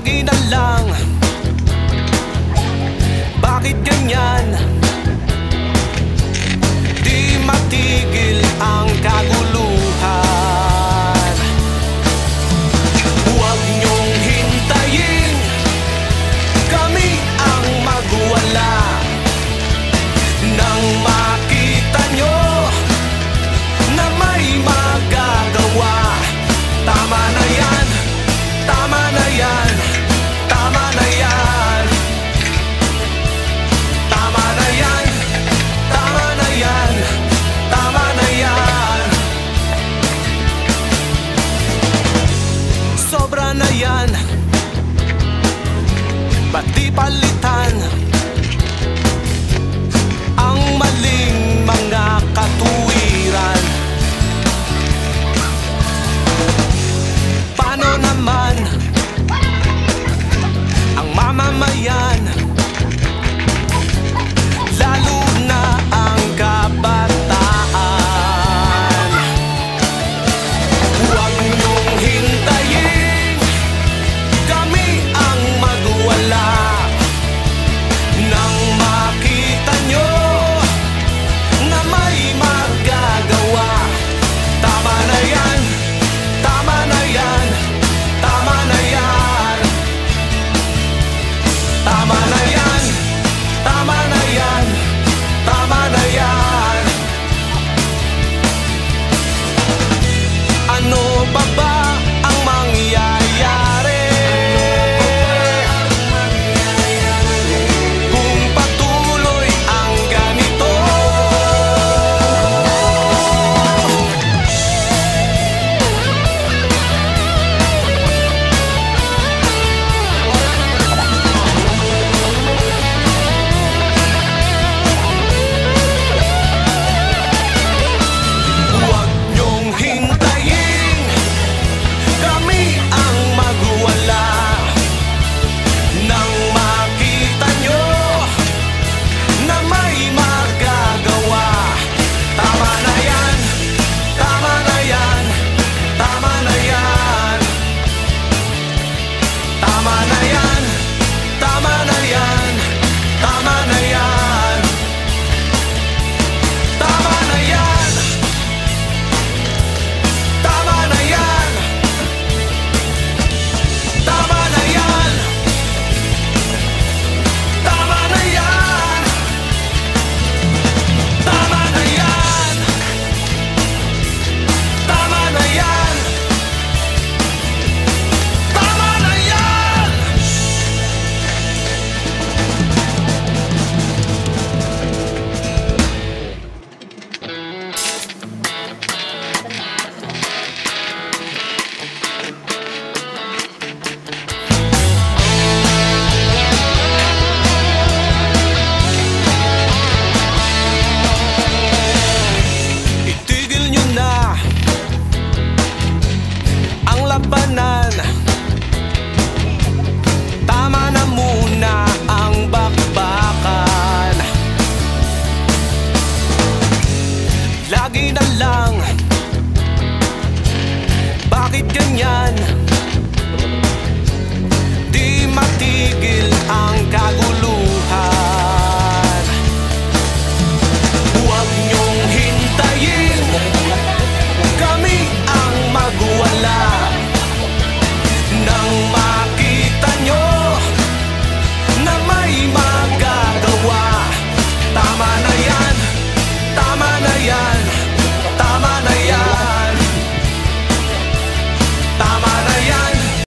lagi na lang. Bakit ganyan? Di matigil ang kaguluhan. Huwag niyong hintayin kami ang magwala nang makita nyo na may magagawa. Tama na yan, tama na yan, tama na yan. Tama na yan, tama na yan, tama na yan. Sobra na yan, ba't di palitan ang maling mga katulad?